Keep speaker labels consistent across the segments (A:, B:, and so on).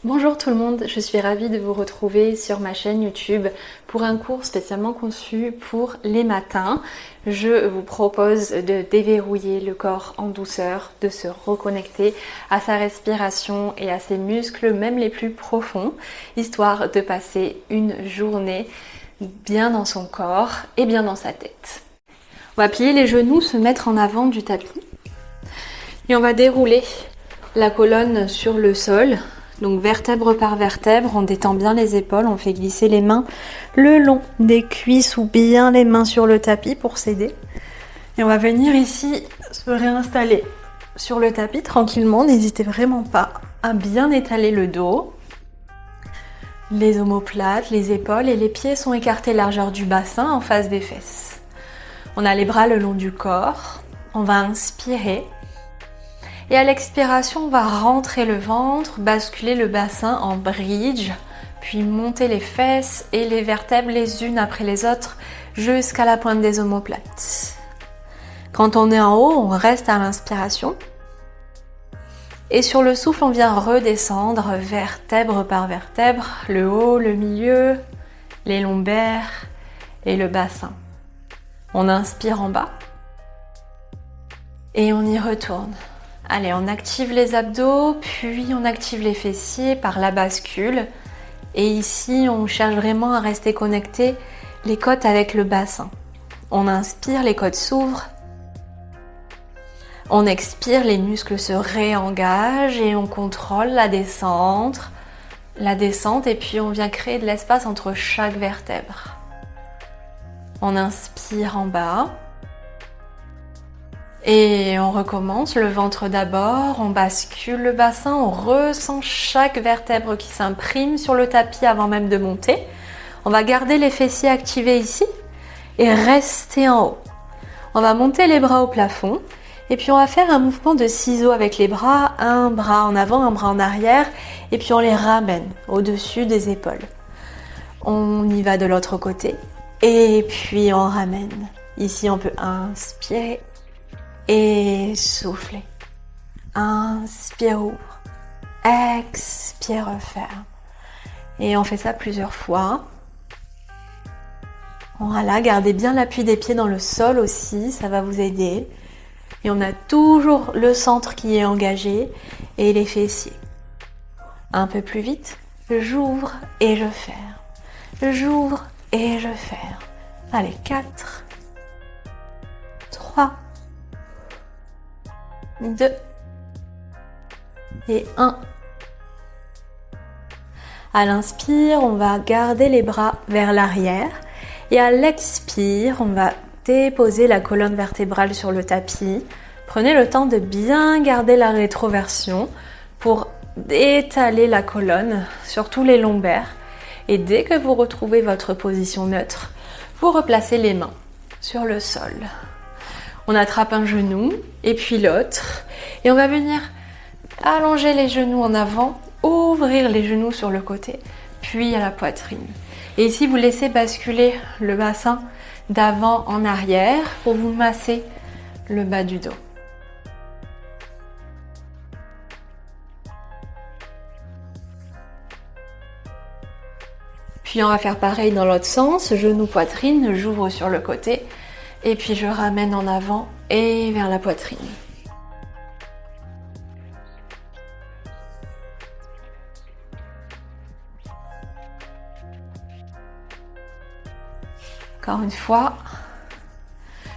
A: Bonjour tout le monde, je suis ravie de vous retrouver sur ma chaîne YouTube pour un cours spécialement conçu pour les matins. Je vous propose de déverrouiller le corps en douceur, de se reconnecter à sa respiration et à ses muscles, même les plus profonds, histoire de passer une journée bien dans son corps et bien dans sa tête. On va plier les genoux, se mettre en avant du tapis et on va dérouler la colonne sur le sol. Donc vertèbre par vertèbre, on détend bien les épaules, on fait glisser les mains le long des cuisses ou bien les mains sur le tapis pour s'aider. Et on va venir ici se réinstaller sur le tapis tranquillement, n'hésitez vraiment pas à bien étaler le dos. Les omoplates, les épaules et les pieds sont écartés largeur du bassin en face des fesses. On a les bras le long du corps, on va inspirer. Et à l'expiration, on va rentrer le ventre, basculer le bassin en bridge, puis monter les fesses et les vertèbres les unes après les autres jusqu'à la pointe des omoplates. Quand on est en haut, on reste à l'inspiration. Et sur le souffle, on vient redescendre vertèbre par vertèbre, le haut, le milieu, les lombaires et le bassin. On inspire en bas et on y retourne. Allez, on active les abdos, puis on active les fessiers par la bascule. Et ici, on cherche vraiment à rester connecté les côtes avec le bassin. On inspire, les côtes s'ouvrent. On expire, les muscles se réengagent et on contrôle la descente, et puis on vient créer de l'espace entre chaque vertèbre. On inspire en bas. Et on recommence, le ventre d'abord, on bascule le bassin, on ressent chaque vertèbre qui s'imprime sur le tapis avant même de monter. On va garder les fessiers activés ici et rester en haut. On va monter les bras au plafond et puis on va faire un mouvement de ciseaux avec les bras, un bras en avant, un bras en arrière et puis on les ramène au-dessus des épaules. On y va de l'autre côté et puis on ramène. Ici on peut inspirer. Et soufflez. Inspire, ouvre. Expire, ferme. Et on fait ça plusieurs fois. Voilà, gardez bien l'appui des pieds dans le sol aussi, ça va vous aider. Et on a toujours le centre qui est engagé et les fessiers. Un peu plus vite. J'ouvre et je ferme. J'ouvre et je ferme. Allez, 4, 3, 2 et 1. À l'inspire, on va garder les bras vers l'arrière et à l'expire, on va déposer la colonne vertébrale sur le tapis. Prenez le temps de bien garder la rétroversion pour étaler la colonne, surtout les lombaires. Et dès que vous retrouvez votre position neutre, vous replacez les mains sur le sol. On attrape un genou et puis l'autre et on va venir allonger les genoux en avant, ouvrir les genoux sur le côté, puis à la poitrine. Et ici, vous laissez basculer le bassin d'avant en arrière pour vous masser le bas du dos. Puis on va faire pareil dans l'autre sens, genou, poitrine, j'ouvre sur le côté. Et puis je ramène en avant et vers la poitrine. Encore une fois.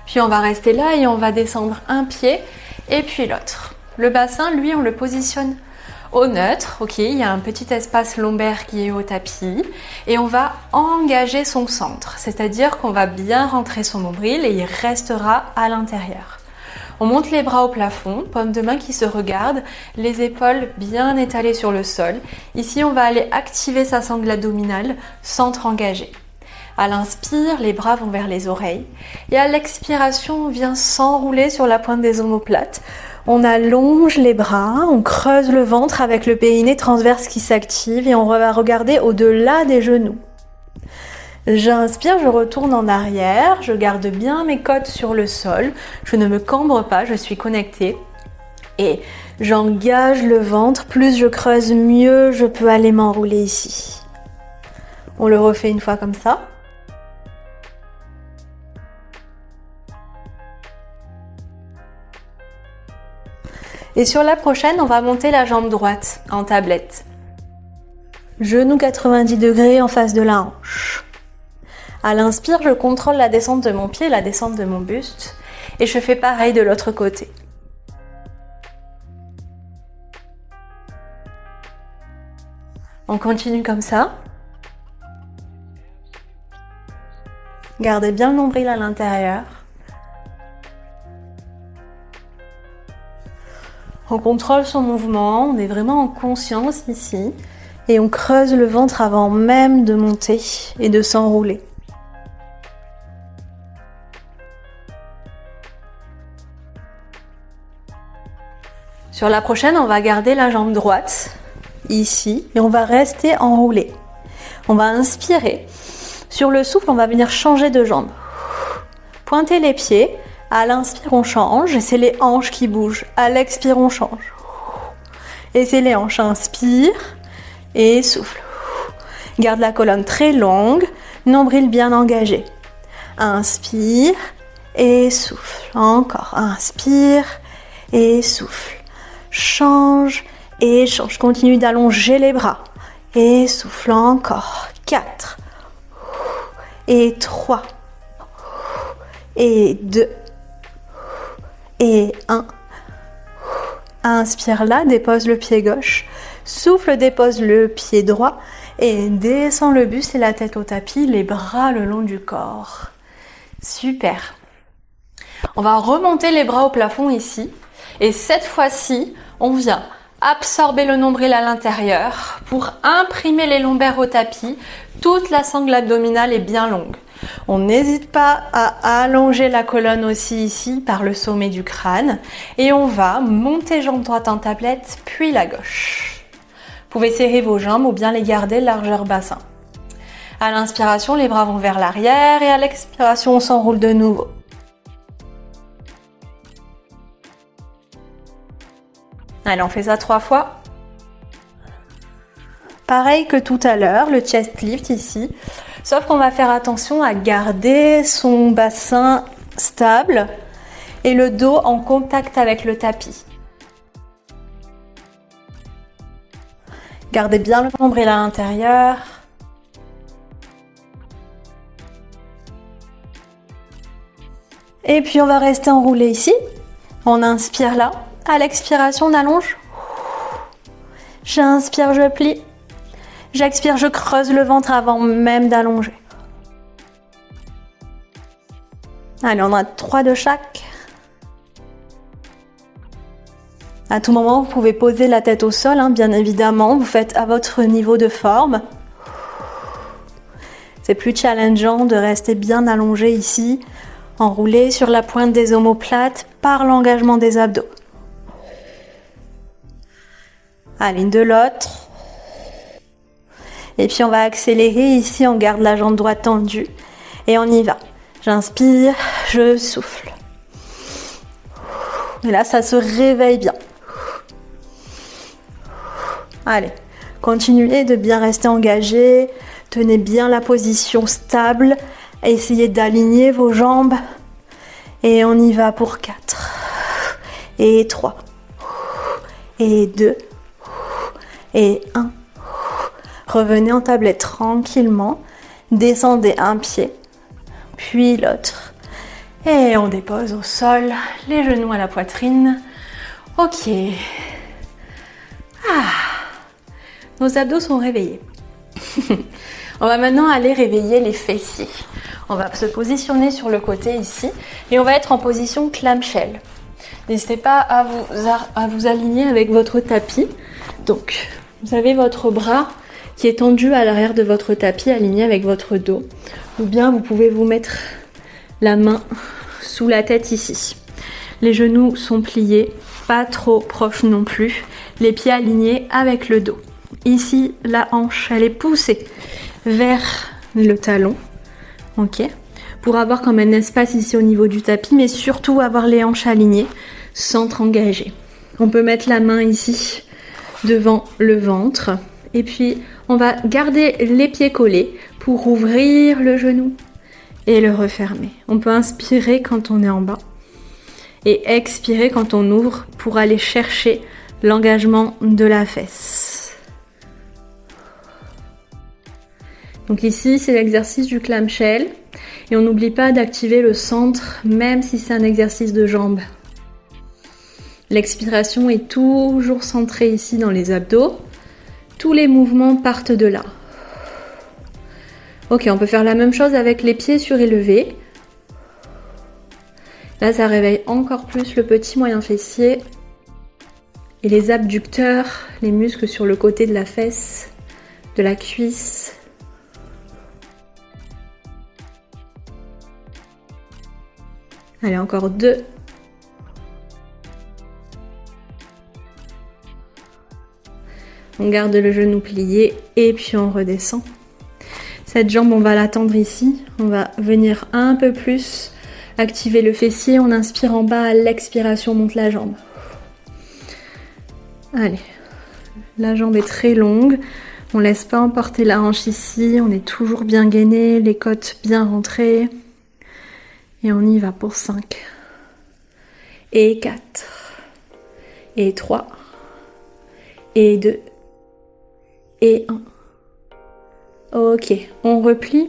A: Puis on va rester là et on va descendre un pied et puis l'autre. Le bassin, lui, on le positionne au neutre. Ok, il y a un petit espace lombaire qui est au tapis et on va engager son centre, c'est-à-dire qu'on va bien rentrer son nombril et il restera à l'intérieur. On monte les bras au plafond, paume de main qui se regardent, les épaules bien étalées sur le sol. Ici, on va aller activer sa sangle abdominale, centre engagé. À l'inspire, les bras vont vers les oreilles et à l'expiration, on vient s'enrouler sur la pointe des omoplates. On allonge les bras, on creuse le ventre avec le périnée transverse qui s'active et on va regarder au-delà des genoux. J'inspire, je retourne en arrière, je garde bien mes côtes sur le sol, je ne me cambre pas, je suis connectée. Et J'engage le ventre, plus je creuse, mieux je peux aller m'enrouler ici. On le refait une fois comme ça. Et sur la prochaine, on va monter la jambe droite en tablette. Genou 90 degrés en face de la hanche. À l'inspire, je contrôle la descente de mon pied, la descente de mon buste. Et je fais pareil de l'autre côté. On continue comme ça. Gardez bien le nombril à l'intérieur. On contrôle son mouvement, on est vraiment en conscience ici. Et on creuse le ventre avant même de monter et de s'enrouler. Sur la prochaine, on va garder la jambe droite ici et on va rester enroulé. On va inspirer. Sur le souffle, on va venir changer de jambe. Pointez les pieds. À l'inspire, on change et c'est les hanches qui bougent. À l'expire, on change. Et c'est les hanches. Inspire et souffle. Garde la colonne très longue, nombril bien engagé. Inspire et souffle. Encore. Inspire et souffle. Change et change. Continue d'allonger les bras. Et souffle encore. 4. Et 3. Et 2. Et 1. Inspire là, dépose le pied gauche. Souffle, dépose le pied droit. Et descend le buste et la tête au tapis, les bras le long du corps. Super. On va remonter les bras au plafond ici. Et cette fois-ci, on vient absorber le nombril à l'intérieur pour imprimer les lombaires au tapis. Toute la sangle abdominale est bien longue. On n'hésite pas à allonger la colonne aussi ici par le sommet du crâne. Et on va monter jambe droite en tablette, puis la gauche. Vous pouvez serrer vos jambes ou bien les garder largeur bassin. À l'inspiration, les bras vont vers l'arrière et à l'expiration, on s'enroule de nouveau. Allez, on fait ça 3 fois. Pareil que tout à l'heure, le chest lift ici. Sauf qu'on va faire attention à garder son bassin stable et le dos en contact avec le tapis. Gardez bien le nombril à l'intérieur. Et puis on va rester enroulé ici. On inspire là. À l'expiration, on allonge. J'inspire, je plie. J'expire, je creuse le ventre avant même d'allonger. Allez, on a 3 de chaque. À tout moment, vous pouvez poser la tête au sol, bien évidemment. Vous faites à votre niveau de forme. C'est plus challengeant de rester bien allongé ici, enroulé sur la pointe des omoplates par l'engagement des abdos. Allez, une de l'autre. Et puis on va accélérer ici, on garde la jambe droite tendue et on y va. J'inspire, je souffle. Et là, ça se réveille bien. Allez, continuez de bien rester engagé. Tenez bien la position stable. Essayez d'aligner vos jambes. Et on y va pour 4. Et 3. Et 2. Et 1. Revenez en tablette tranquillement. Descendez un pied, puis l'autre. Et on dépose au sol, les genoux à la poitrine. Ok. Nos abdos sont réveillés. On va maintenant aller réveiller les fessiers. On va se positionner sur le côté ici et on va être en position clamshell. N'hésitez pas à vous aligner avec votre tapis. Donc, vous avez votre bras qui est tendu à l'arrière de votre tapis, aligné avec votre dos. Ou bien vous pouvez vous mettre la main sous la tête ici. Les genoux sont pliés, pas trop proches non plus. Les pieds alignés avec le dos. Ici, la hanche, elle est poussée vers le talon. Ok. Pour avoir comme un espace ici au niveau du tapis, mais surtout avoir les hanches alignées, centre engagé. On peut mettre la main ici devant le ventre et puis on va garder les pieds collés pour ouvrir le genou et le refermer. On peut inspirer quand on est en bas et expirer quand on ouvre pour aller chercher l'engagement de la fesse. Donc ici, c'est l'exercice du clamshell et on n'oublie pas d'activer le centre même si c'est un exercice de jambes. L'expiration est toujours centrée ici dans les abdos. Tous les mouvements partent de là. Ok, on peut faire la même chose avec les pieds surélevés. Là, ça réveille encore plus le petit moyen fessier et les abducteurs, les muscles sur le côté de la fesse, de la cuisse. Allez, encore 2. On garde le genou plié et puis on redescend. Cette jambe, on va l'attendre ici. On va venir un peu plus activer le fessier. On inspire en bas, à l'expiration, on monte la jambe. Allez, la jambe est très longue. On ne laisse pas emporter la hanche ici. On est toujours bien gainé, les côtes bien rentrées. Et on y va pour 5. Et 4. Et 3. Et 2. Et 1. Ok, on replie,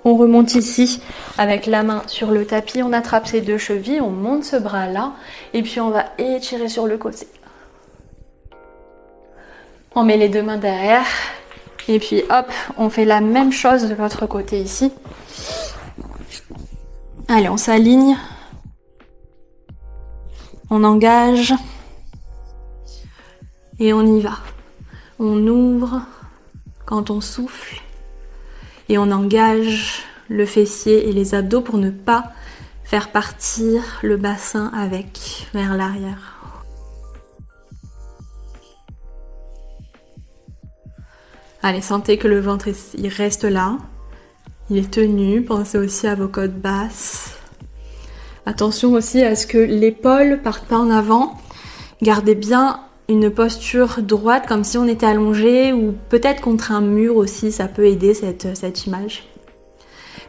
A: on remonte ici avec la main sur le tapis, on attrape ses 2 chevilles, on monte ce bras là et puis on va étirer sur le côté. On met les 2 mains derrière et puis hop, on fait la même chose de l'autre côté ici. Allez, on s'aligne, on engage et on y va. On ouvre quand on souffle et on engage le fessier et les abdos pour ne pas faire partir le bassin avec vers l'arrière. Allez, sentez que le ventre il reste là, il est tenu, pensez aussi à vos côtes basses. Attention aussi à ce que l'épaule parte pas en avant, gardez bien une posture droite comme si on était allongé ou peut-être contre un mur aussi, ça peut aider cette image.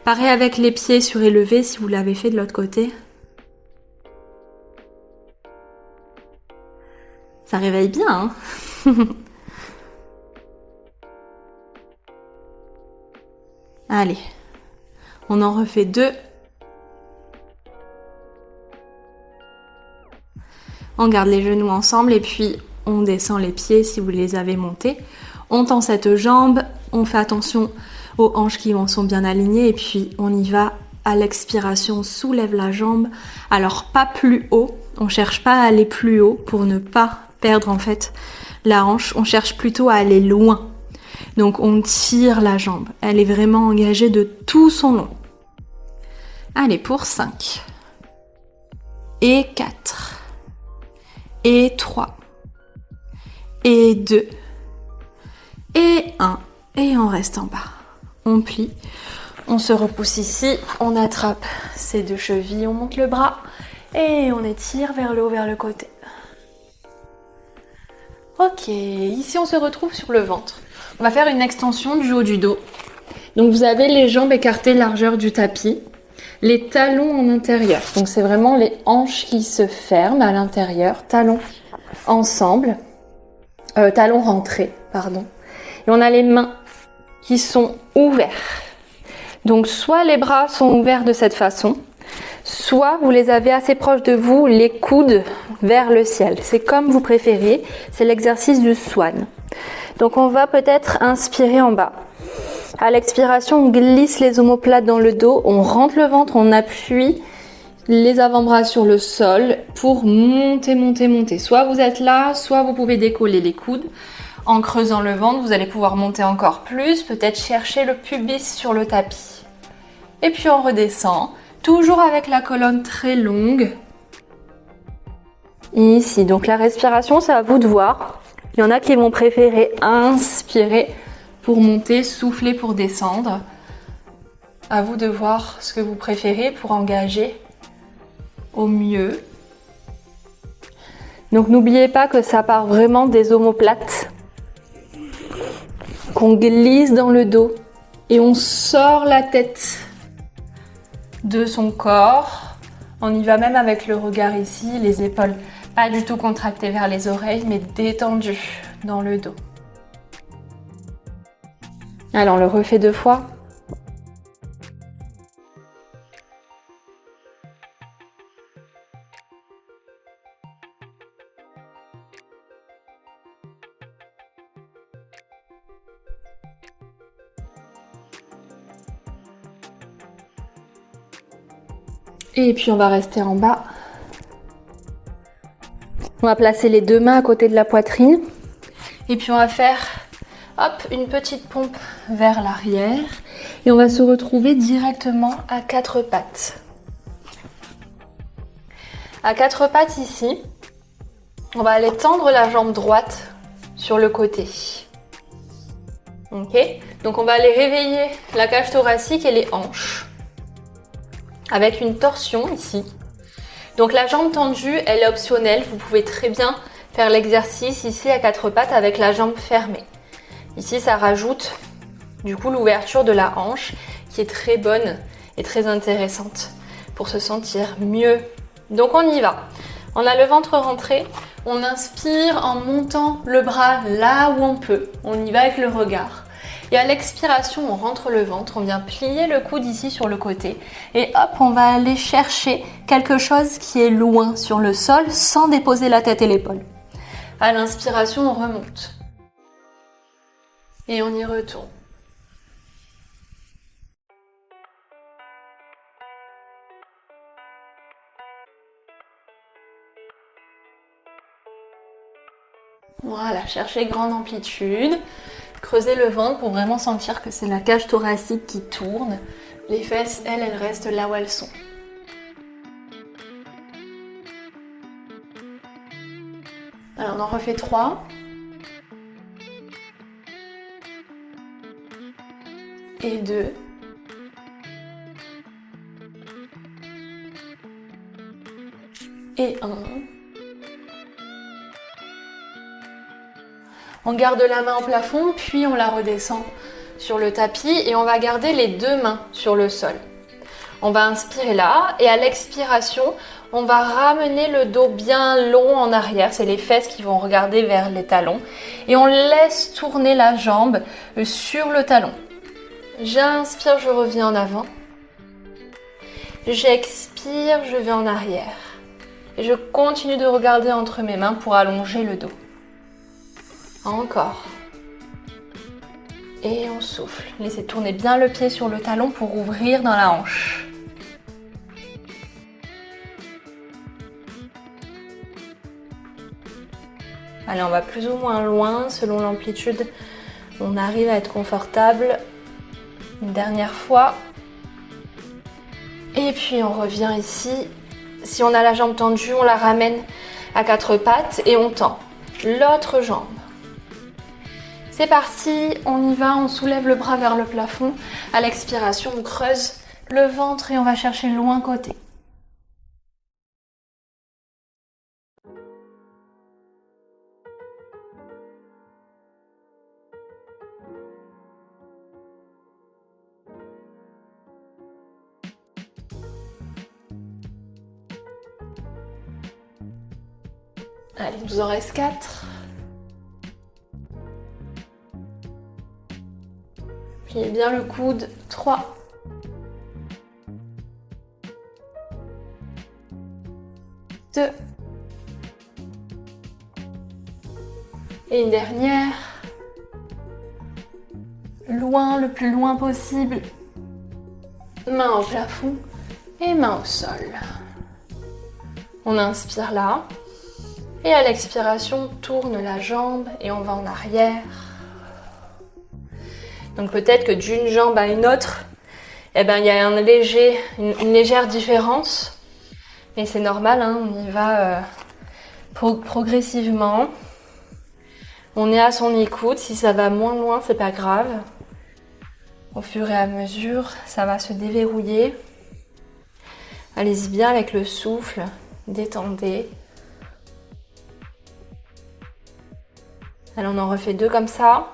A: Pareil avec les pieds surélevés si vous l'avez fait de l'autre côté. Ça réveille bien, hein. Allez, on en refait 2. On garde les genoux ensemble et puis on descend les pieds si vous les avez montés. On tend cette jambe, on fait attention aux hanches qui sont bien alignées et puis on y va à l'expiration, on soulève la jambe. Alors pas plus haut, on cherche pas à aller plus haut pour ne pas perdre en fait la hanche, on cherche plutôt à aller loin. Donc on tire la jambe, elle est vraiment engagée de tout son long. Allez, pour 5 et 4. Et 3, et 2, et 1, et on reste en bas. On plie, on se repousse ici, on attrape ces 2 chevilles, on monte le bras, et on étire vers le haut, vers le côté. Ok, ici on se retrouve sur le ventre. On va faire une extension du haut du dos. Donc vous avez les jambes écartées largeur du tapis. Les talons en intérieur, donc c'est vraiment les hanches qui se ferment à l'intérieur, talons ensemble, talons rentrés, pardon. Et on a les mains qui sont ouverts. Donc soit les bras sont ouverts de cette façon, soit vous les avez assez proches de vous, les coudes vers le ciel. C'est comme vous préférez, c'est l'exercice du swan. Donc on va peut-être inspirer en bas. À l'expiration, on glisse les omoplates dans le dos, on rentre le ventre, on appuie les avant-bras sur le sol pour monter, monter, monter. Soit vous êtes là, soit vous pouvez décoller les coudes. En creusant le ventre, vous allez pouvoir monter encore plus, peut-être chercher le pubis sur le tapis. Et puis on redescend, toujours avec la colonne très longue. Ici, donc la respiration, c'est à vous de voir. Il y en a qui vont préférer inspirer pour monter, souffler pour descendre. À vous de voir ce que vous préférez pour engager au mieux. Donc n'oubliez pas que ça part vraiment des omoplates, qu'on glisse dans le dos et on sort la tête de son corps. On y va même avec le regard ici, les épaules pas du tout contractées vers les oreilles, mais détendues dans le dos. Allez, on le refait 2 fois. Et puis on va rester en bas. On va placer les 2 mains à côté de la poitrine. Et puis on va faire hop, une petite pompe vers l'arrière. Et on va se retrouver directement à 4 pattes. À 4 pattes ici, on va aller tendre la jambe droite sur le côté. Ok? Donc on va aller réveiller la cage thoracique et les hanches. Avec une torsion ici. Donc la jambe tendue, elle est optionnelle. Vous pouvez très bien faire l'exercice ici à 4 pattes avec la jambe fermée. Ici, ça rajoute du coup l'ouverture de la hanche qui est très bonne et très intéressante pour se sentir mieux. Donc on y va. On a le ventre rentré. On inspire en montant le bras là où on peut. On y va avec le regard. Et à l'expiration, on rentre le ventre, on vient plier le coude ici sur le côté. Et hop, on va aller chercher quelque chose qui est loin sur le sol sans déposer la tête et l'épaule. À l'inspiration, on remonte. Et on y retourne. Voilà, cherchez grande amplitude. Creusez le ventre pour vraiment sentir que c'est la cage thoracique qui tourne. Les fesses, elles restent là où elles sont. Alors on en refait 3. Et 2. Et 1. On garde la main au plafond, puis on la redescend sur le tapis et on va garder les 2 mains sur le sol. On va inspirer là et à l'expiration, on va ramener le dos bien long en arrière. C'est les fesses qui vont regarder vers les talons. Et on laisse tourner la jambe sur le talon. J'inspire, je reviens en avant. J'expire, je vais en arrière. Et je continue de regarder entre mes mains pour allonger le dos. Encore. Et on souffle. Laissez tourner bien le pied sur le talon pour ouvrir dans la hanche. Allez, on va plus ou moins loin selon l'amplitude. On arrive à être confortable. Une dernière fois. Et puis on revient ici. Si on a la jambe tendue, on la ramène à 4 pattes et on tend l'autre jambe. C'est parti, on y va, on soulève le bras vers le plafond. À l'expiration, on creuse le ventre et on va chercher loin côté. Allez, il nous en reste 4. Pliez bien le coude. 3. 2. Et une dernière. Loin, le plus loin possible. Main au plafond et main au sol. On inspire là. Et à l'expiration, on tourne la jambe et on va en arrière. Donc peut-être que d'une jambe à une autre, il y a une légère différence. Mais c'est normal, hein, on y va progressivement. On est à son écoute. Si ça va moins loin, c'est pas grave. Au fur et à mesure, ça va se déverrouiller. Allez-y bien avec le souffle. Détendez. Allez, on en refait 2 comme ça.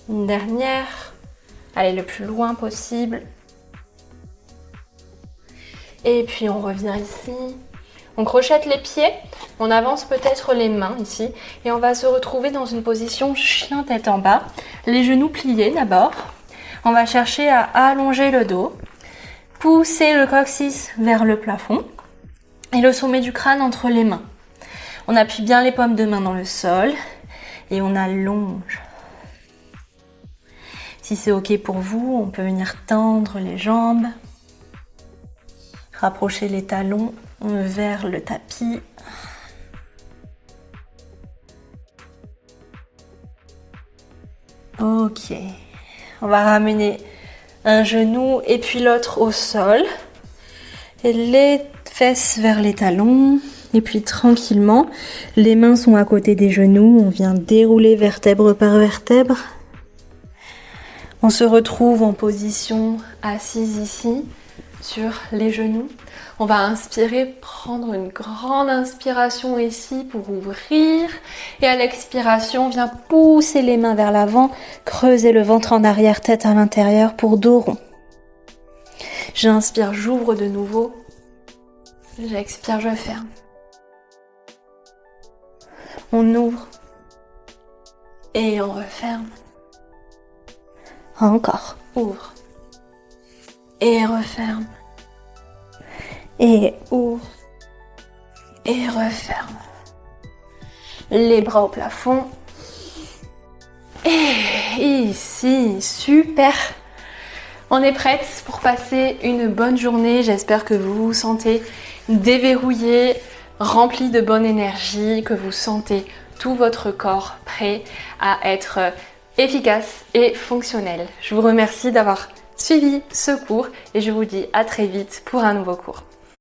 A: Une dernière. Allez, le plus loin possible. Et puis on revient ici. On crochette les pieds. On avance peut-être les mains ici. Et on va se retrouver dans une position chien tête en bas. Les genoux pliés d'abord. On va chercher à allonger le dos. Pousser le coccyx vers le plafond. Et le sommet du crâne entre les mains. On appuie bien les paumes de main dans le sol. Et on allonge. Si c'est ok pour vous, on peut venir tendre les jambes. Rapprocher les talons vers le tapis. Ok. On va ramener un genou et puis l'autre au sol. Et les fesses vers les talons. Et puis tranquillement, les mains sont à côté des genoux. On vient dérouler vertèbre par vertèbre. On se retrouve en position assise ici, sur les genoux. On va inspirer, prendre une grande inspiration ici pour ouvrir. Et à l'expiration, on vient pousser les mains vers l'avant, creuser le ventre en arrière, tête à l'intérieur pour dos rond. J'inspire, j'ouvre de nouveau. J'expire, je ferme. On ouvre et on referme. Encore, ouvre et referme. Et ouvre et referme. Les bras au plafond. Et ici, super. On est prête pour passer une bonne journée. J'espère que vous vous sentez déverrouillé, rempli de bonne énergie, que vous sentez tout votre corps prêt à être efficace et fonctionnel. Je vous remercie d'avoir suivi ce cours et je vous dis à très vite pour un nouveau cours.